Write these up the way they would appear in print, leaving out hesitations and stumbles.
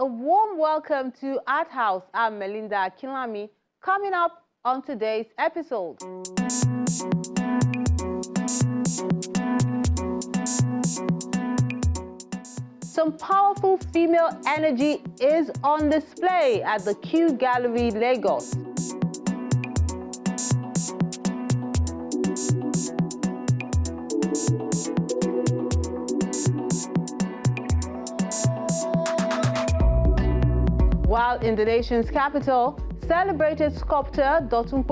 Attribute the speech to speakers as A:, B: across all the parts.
A: a warm welcome to Arthouse. I'm Melinda Kilami. Coming up on today's episode. Some powerful female energy is on display at the Q Gallery, Lagos. While in the nation's capital, celebrated sculptor Dotun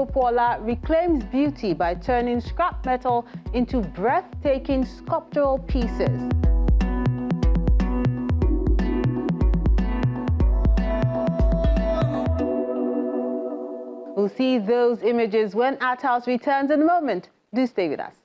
A: reclaims beauty by turning scrap metal into breathtaking sculptural pieces. We'll see those images when Arthouse returns in a moment. Do stay with us.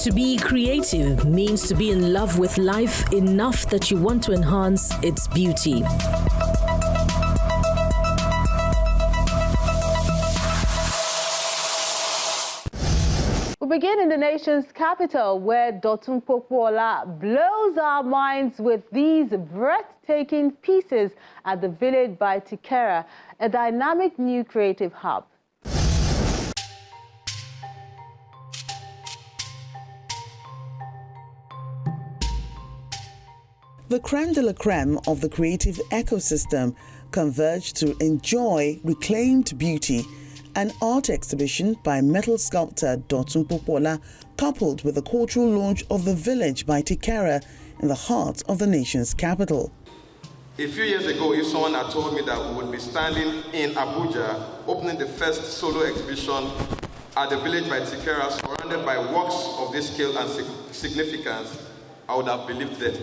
B: To be creative means to be in love with life enough that you want to enhance its beauty.
A: We begin in the nation's capital, where Dotun blows our minds with these breathtaking pieces at the village by Tikera, a dynamic new creative hub.
C: The crème de la crème of the creative ecosystem converged to enjoy reclaimed beauty, an art exhibition by metal sculptor Dotun coupled with the cultural launch of the village by Tikera in the heart of the nation's capital.
D: A few years ago, if someone had told me that we would be standing in Abuja opening the first solo exhibition at the village by Tikera surrounded by works of this scale and significance, I would have believed them.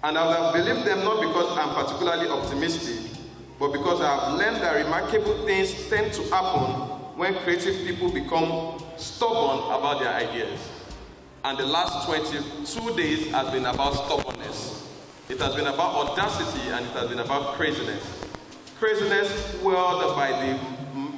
D: And I would have believed them not because I'm particularly optimistic, but because I have learned that remarkable things tend to happen when creative people become stubborn about their ideas. And the last 22 days has been about stubbornness. It has been about audacity, and it has been about craziness. Craziness fueled by the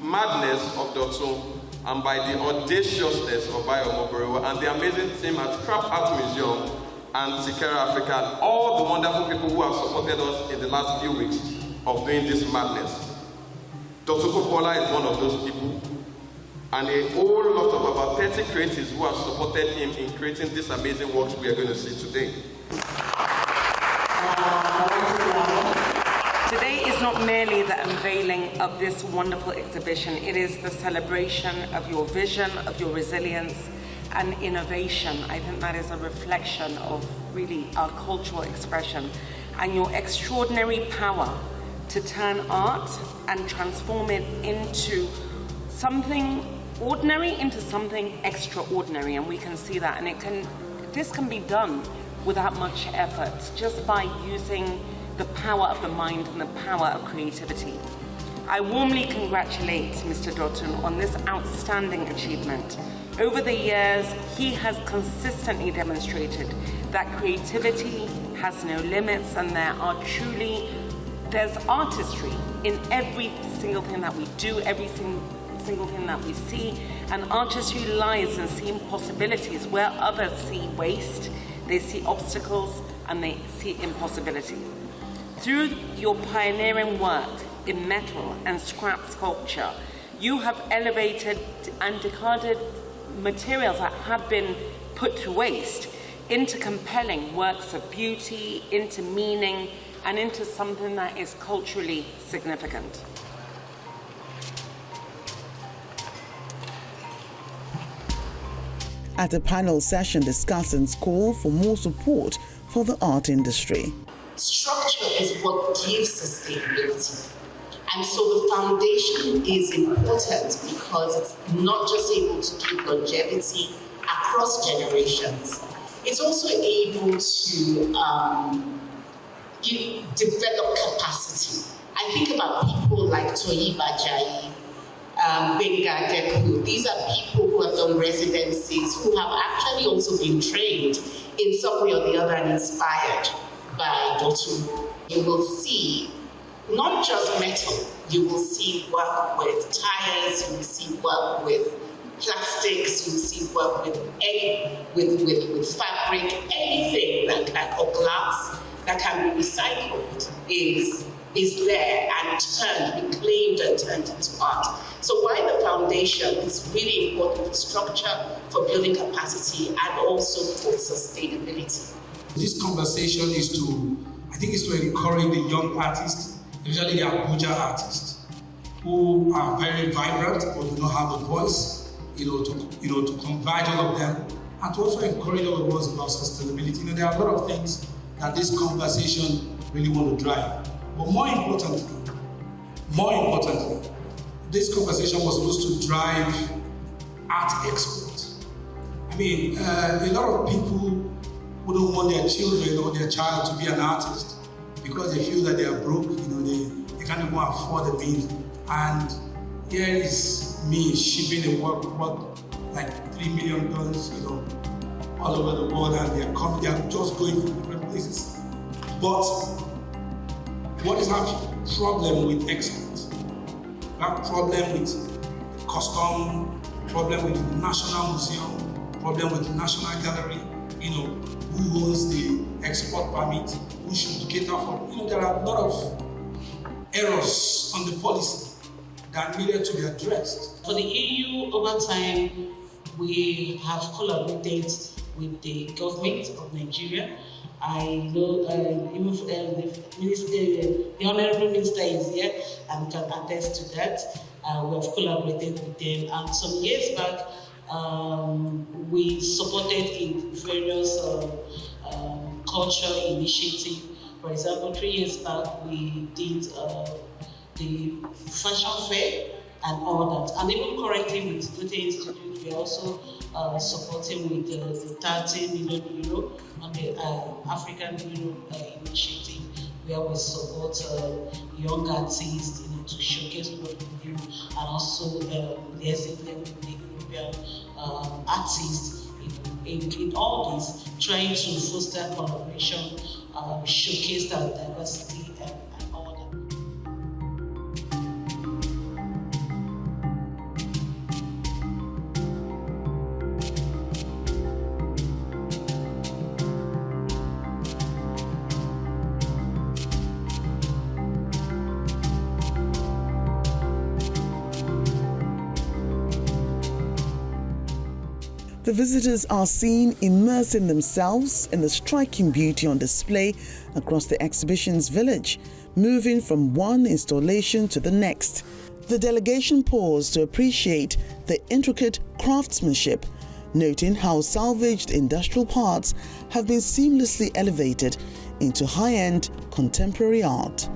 D: madness of Dotun and by the audaciousness of Bayo Moborewa and the amazing team at Scrap Art Museum and Tikera Africa, and all the wonderful people who have supported us in the last few weeks of doing this madness. Dr. Popola is one of those people, and a whole lot of about 30 creatives who have supported him in creating these amazing works we are going to see today.
E: Today is not merely the unveiling of this wonderful exhibition, it is the celebration of your vision, of your resilience, and innovation. I think that is a reflection of really our cultural expression and your extraordinary power to turn art and transform it into something ordinary into something extraordinary, and we can see that, and this can be done without much effort, just by using the power of the mind and the power of creativity. I warmly congratulate Mr. Dotun on this outstanding achievement. Over the years, he has consistently demonstrated that creativity has no limits, and there's artistry in every single thing that we do, every single thing that we see, and artistry lies in seeing possibilities where others see waste, they see obstacles, and they see impossibility. Through your pioneering work in metal and scrap sculpture, you have elevated and discarded materials that have been put to waste into compelling works of beauty, into meaning, and into something that is culturally significant.
C: At a panel session, discussants call for more support for the art industry.
F: Structure is what gives sustainability. And so the foundation is important because it's not just able to give longevity across generations, it's also able to develop capacity. I think about people like Toyi Bajayi, Benga Deku. These are people who have done residencies, who have actually also been trained in some way or the other and inspired by Dotun. You will see not just metal, you will see work with tires, you will see work with plastics, you see work with egg, with fabric, anything or glass that can be recycled is there and reclaimed and turned into art. So while the foundation is really important for structure, for building capacity, and also for sustainability.
G: This conversation is to encourage the young artists, especially the Abuja artists, who are very vibrant but do not have a voice, to converge all of them, and to also encourage all of us about sustainability. There are a lot of things that this conversation really want to drive. But more importantly, this conversation was supposed to drive art export. A lot of people who don't want their children or their child to be an artist because they feel that they are broke, they can't even afford the means. And here is me shipping a work worth like $3 million, all over the world, and they are just going from different places. But what is our problem with export? We have problem with the custom, problem with the National Museum, problem with the National Gallery, who owns the export permit, who should cater for, there are a lot of errors on the policy that needed to be addressed.
F: For the EU, over time, we have collaborated with the government of Nigeria. I know even the Honorable Minister is here and can attest to that. We have collaborated with them, and some years back, we supported in various culture initiatives. For example, 3 years back, we did the fashion fair and all that. And even currently with Dotun Institute, we are also supporting with the 30 million euro on the African Europe initiative, where we support young artists to showcase what we do, and also liaising them with the European artists in all this, trying to foster collaboration, showcase our diversity and all that.
C: The visitors are seen immersing themselves in the striking beauty on display across the exhibition's village, moving from one installation to the next. The delegation paused to appreciate the intricate craftsmanship, noting how salvaged industrial parts have been seamlessly elevated into high-end contemporary art.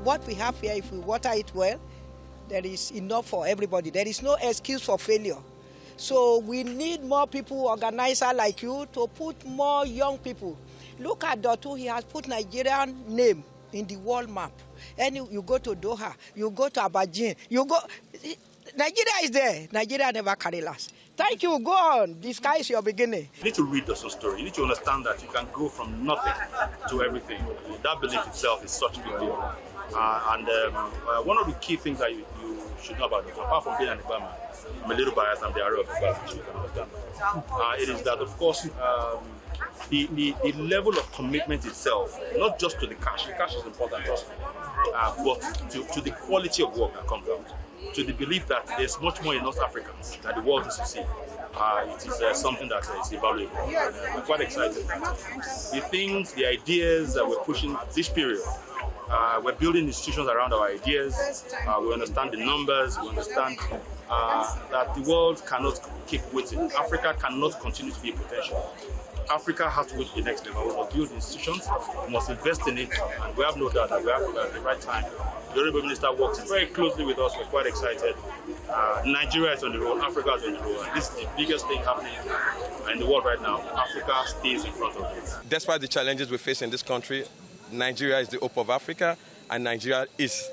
H: What we have here, if we water it well, there is enough for everybody. There is no excuse for failure. So we need more people, organizers like you, to put more young people. Look at Dotun, he has put Nigerian name in the world map. And you go to Doha, you go to Abidjan, Nigeria is there. Nigeria never carry last. Thank you, go on. The sky is your beginning.
I: You need to read the story. You need to understand that you can go from nothing to everything. That belief itself is such a big deal. One of the key things that you should know about it, apart from being an Ibama, I'm a little biased, I'm the area of Ibama, which you can understand. It is that, of course, the level of commitment itself, not just to the cash is important, but to the quality of work that comes out, to the belief that there's much more in North Africans that the world needs to see. It is something that is invaluable. We're quite excited. The things, the ideas that we're pushing this period, we're building institutions around our ideas. We understand the numbers. We understand that the world cannot keep waiting. Africa cannot continue to be a potential. Africa has to go to the next level. We must build institutions. We must invest in it. And we have no doubt that we have at the right time The Honorable Minister works very closely with us. We're quite excited. Nigeria is on the road, Africa is on the road. And this is the biggest thing happening in the world right now. Africa stays in front of it.
D: Despite the challenges we face in this country, Nigeria is the hope of Africa, and Nigeria is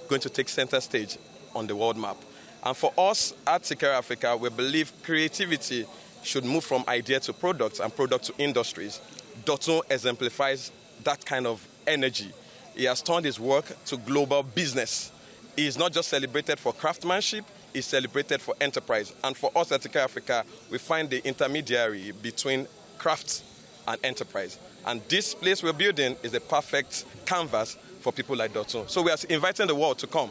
D: going to take center stage on the world map. And for us at Secure Africa, we believe creativity should move from idea to products and product to industries. Dotun exemplifies that kind of energy. He has turned his work to global business. He is not just celebrated for craftsmanship, he's celebrated for enterprise. And for us at Secure Africa, we find the intermediary between crafts and enterprise. And this place we're building is the perfect canvas for people like Dotun. So we are inviting the world to come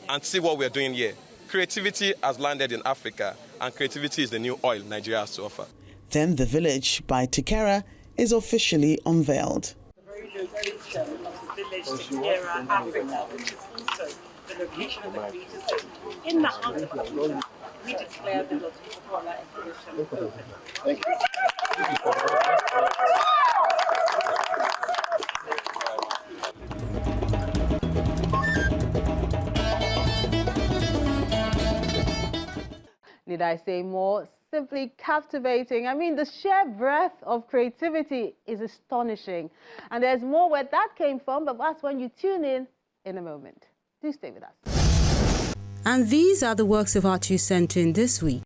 D: and see what we're doing here. Creativity has landed in Africa, and creativity is the new oil Nigeria has to offer.
C: Then the village by Tikera is officially unveiled.
J: Very location of the village Tikera, Africa, which is also the location of the Creative Center. In the heart of Abuja, we declare the Dotun Popola exhibition open.
K: Thank you.
A: Did I say more? Simply captivating. I mean, the sheer breadth of creativity is astonishing. And there's more where that came from, but that's when you tune in a moment. Do stay with us.
L: And these are the works of art you sent in this week.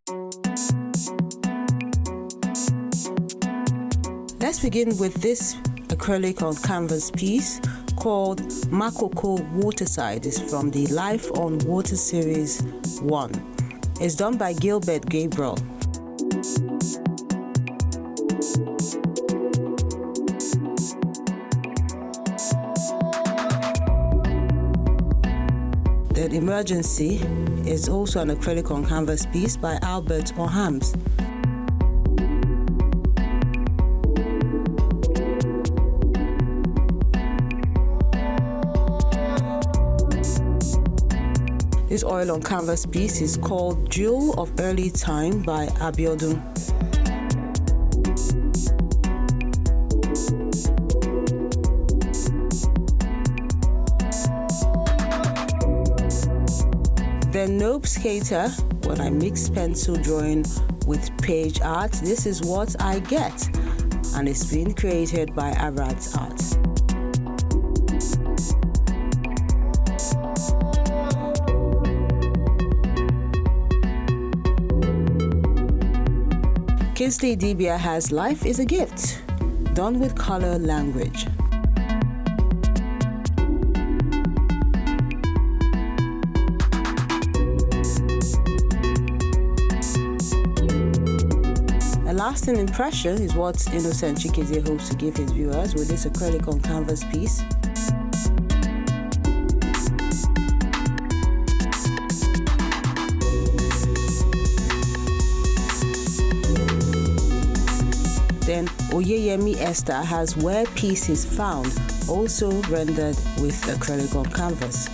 L: Let's begin with this acrylic on canvas piece called Makoko Waterside. It's from the Life on Water Series 1. It's done by Gilbert Gabriel. The Emergency is also an acrylic on canvas piece by Albert Ohams. This oil on canvas piece is called Jewel of Early Time by Abiodun. The Nope Skater, when I mix pencil drawing with page art, this is what I get, and it's been created by Arad's Art. Kinsley Dibia has Life is a Gift, done with color language. A lasting impression is what Innocent Chikeze hopes to give his viewers with this acrylic on canvas piece. Then Oyeyemi Esther has Where Peace is Found, also rendered with acrylic on canvas.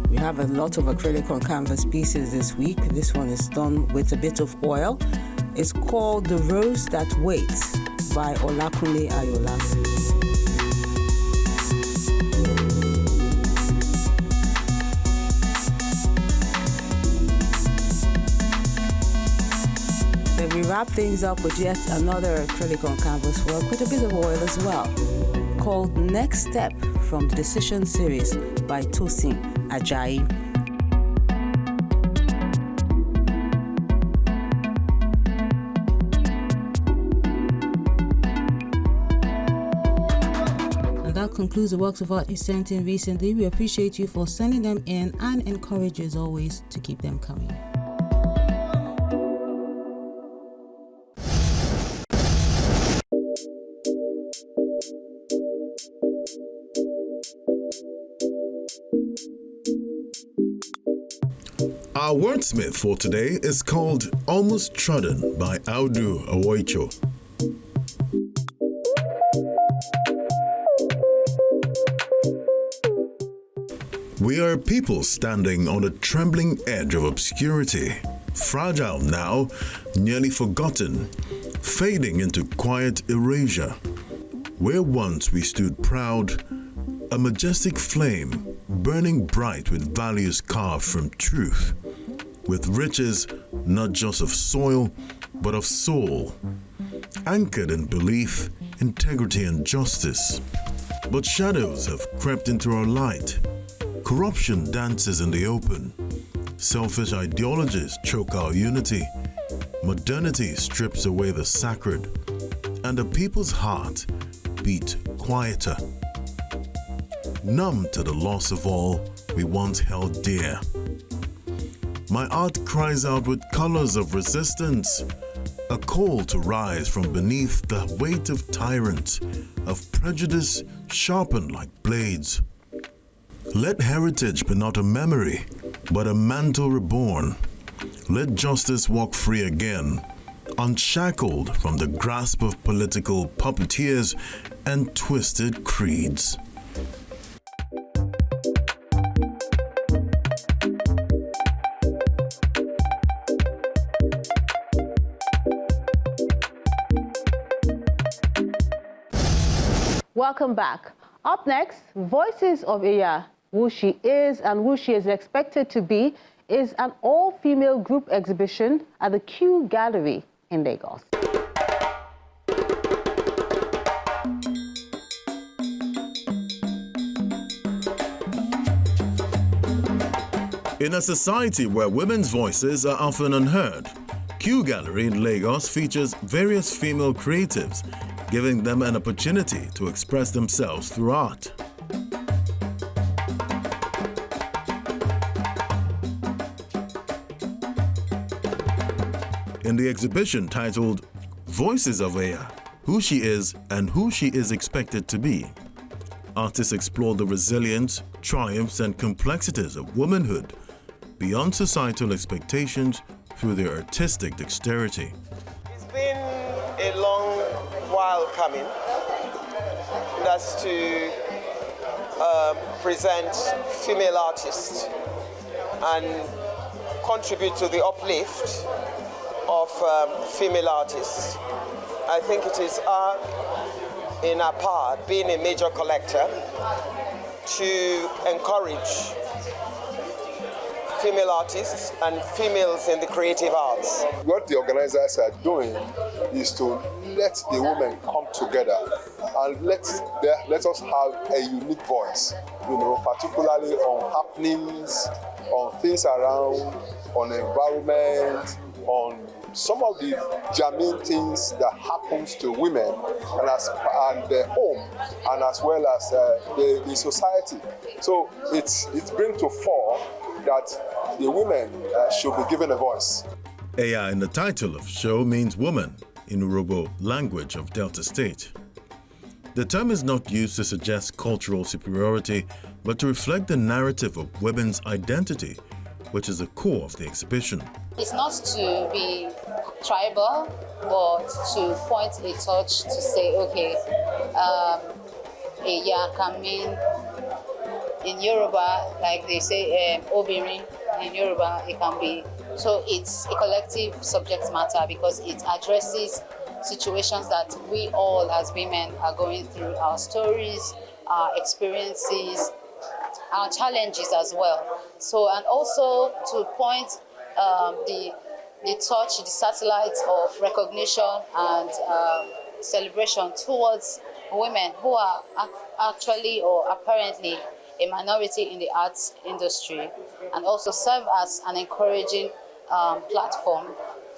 L: We have a lot of acrylic on canvas pieces this week. This one is done with a bit of oil. It's called The Rose That Waits by Olakunle Ayola. We wrap things up with yet another acrylic on canvas work with a bit of oil as well, called Next Step from the Decision series by Tosin Ajayi. And that concludes the works of art you sent in recently. We appreciate you for sending them in and encourage you as always to keep them coming.
K: Our wordsmith for today is called Almost Trodden by Audu Awoicho. We are people standing on the trembling edge of obscurity, fragile now, nearly forgotten, fading into quiet erasure. Where once we stood proud, a majestic flame, burning bright with values carved from truth, with riches not just of soil, but of soul, anchored in belief, integrity, and justice. But shadows have crept into our light. Corruption dances in the open. Selfish ideologies choke our unity. Modernity strips away the sacred, and the people's heart beat quieter. Numb to the loss of all we once held dear. My art cries out with colors of resistance, a call to rise from beneath the weight of tyrants, of prejudice sharpened like blades. Let heritage be not a memory, but a mantle reborn. Let justice walk free again, unshackled from the grasp of political puppeteers and twisted creeds.
A: Welcome back. Up next, Voices of Iya. Who she is and who she is expected to be is an all-female group exhibition at the Q Gallery in Lagos.
K: In a society where women's voices are often unheard, Q Gallery in Lagos features various female creatives, giving them an opportunity to express themselves through art. In the exhibition titled Voices of Iya, Who She Is and Who She Is Expected to Be, artists explore the resilience, triumphs, and complexities of womanhood beyond societal expectations through their artistic dexterity.
M: It's been a long while coming. That's to present female artists and contribute to the uplift of female artists. I think it is in our part, being a major collector, to encourage female artists and females in the creative arts.
N: What the organizers are doing is to let the women come together and let us have a unique voice, particularly on happenings, on things around, on environment, on some of the germane things that happens to women and their home, and as well as the society. So it brings to fore that the women should be given a voice.
K: Iya in the title of show means woman in Urhobo language of Delta State. The term is not used to suggest cultural superiority, but to reflect the narrative of women's identity, which is the core of the exhibition.
O: It's not to be tribal, but to point a torch to say, okay, Iya can mean in Yoruba, like they say, Obirin in Yoruba, it can be. So it's a collective subject matter because it addresses situations that we all as women are going through, our stories, our experiences, our challenges as well. So, and also to point the torch, the satellite of recognition and celebration towards women who are actually or apparently a minority in the arts industry, and also serve as an encouraging platform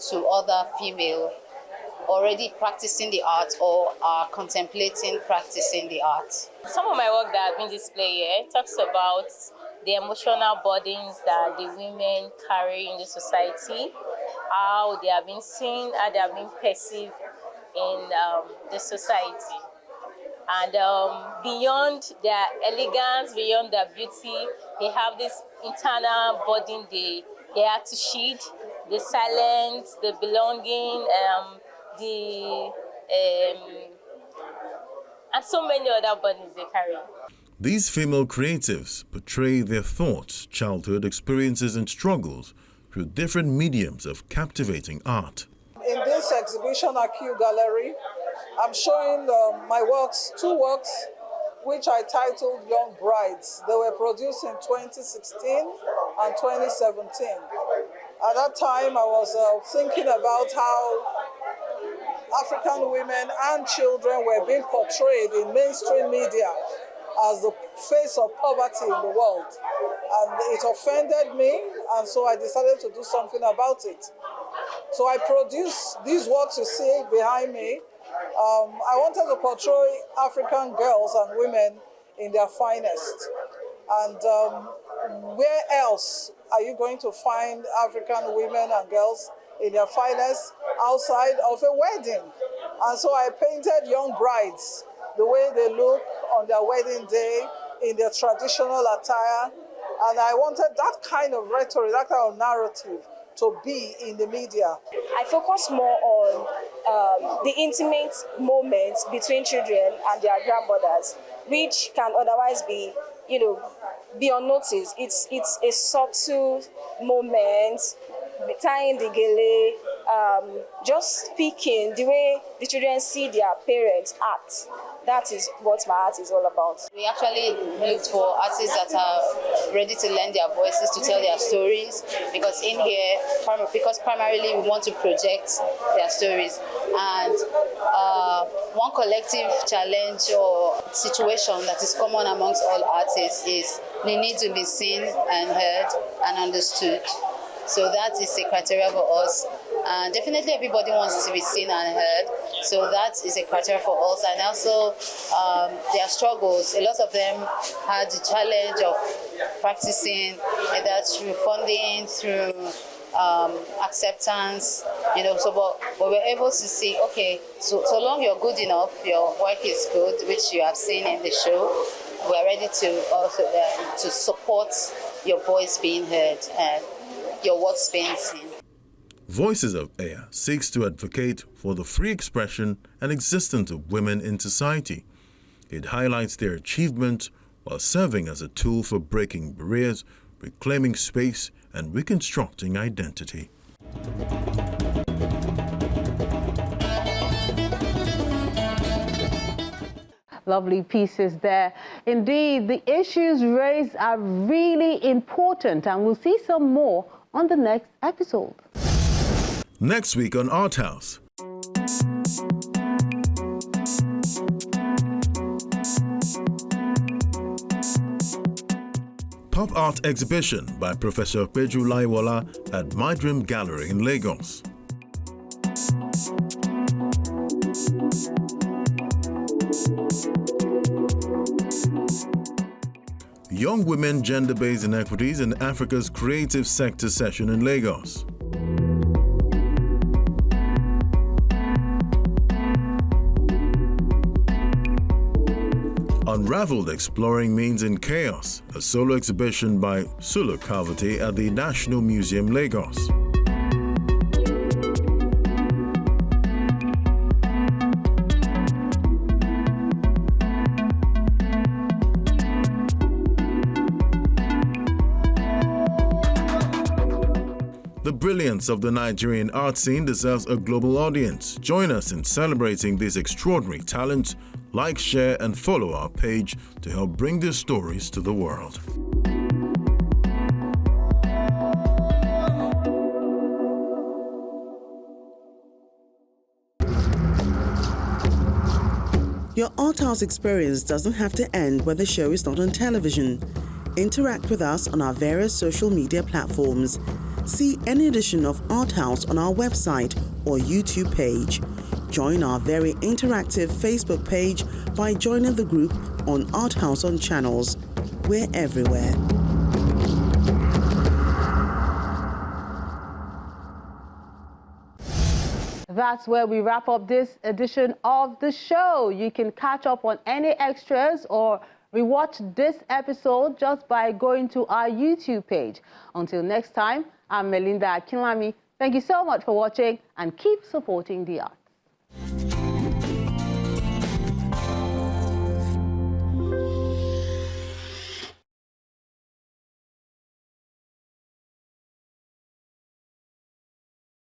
O: to other female already practicing the art or are contemplating practicing the art.
P: Some of my work that have been displayed here talks about the emotional burdens that the women carry in the society, how they have been seen, how they have been perceived in the society. And beyond their elegance, beyond their beauty, they have this internal burden they have to shed, the silence, the belonging, and so many other burdens they carry.
K: These female creatives portray their thoughts, childhood experiences, and struggles through different mediums of captivating art.
Q: In this exhibition at Q Gallery, I'm showing my works, 2 works, which I titled Young Brides. They were produced in 2016 and 2017. At that time, I was thinking about how African women and children were being portrayed in mainstream media as the face of poverty in the world. And it offended me, and so I decided to do something about it. So I produced these works you see behind me. I wanted to portray African girls and women in their finest. And where else are you going to find African women and girls in their finest outside of a wedding? And so I painted young brides, the way they look on their wedding day in their traditional attire. And I wanted that kind of rhetoric, that kind of narrative to be in the media.
R: I focus more on the intimate moments between children and their grandmothers, which can otherwise be, be unnoticed. It's a subtle moment, tying the gele, just speaking the way the children see their parents act. That is what my art is all about.
O: We actually looked for artists that are ready to lend their voices to tell their stories, because in here, primarily we want to project their stories. And one collective challenge or situation that is common amongst all artists is the need to be seen and heard and understood. So that is a criteria for us. And definitely everybody wants to be seen and heard. So that is a criteria for us. And also their struggles. A lot of them had the challenge of practicing either through funding, through acceptance, but we're able to see, okay, so long you're good enough, your work is good, which you have seen in the show, we're ready to also to support your voice being heard and your works being seen.
K: Voices of Air seeks to advocate for the free expression and existence of women in society. It highlights their achievement while serving as a tool for breaking barriers, reclaiming space, and reconstructing identity.
A: Lovely pieces there. Indeed, the issues raised are really important, and we'll see some more on the next episode.
K: Next week on Arthouse. Pop art exhibition by Professor Peju Laiwola at My Dream Gallery in Lagos. Young Women, Gender-Based Inequities in Africa's Creative Sector Session in Lagos. Unraveled Exploring Means in Chaos, a solo exhibition by Sulu Cavity at the National Museum, Lagos. The brilliance of the Nigerian art scene deserves a global audience. Join us in celebrating this extraordinary talent. Like, share, and follow our page to help bring these stories to the world.
C: Your Arthouse experience doesn't have to end when the show is not on television. Interact with us on our various social media platforms. See any edition of Arthouse on our website or YouTube page. Join our very interactive Facebook page by joining the group on Arthouse on Channels. We're everywhere.
A: That's where we wrap up this edition of the show. You can catch up on any extras or rewatch this episode just by going to our YouTube page. Until next time, I'm Melinda Akinlami. Thank you so much for watching and keep supporting the arts.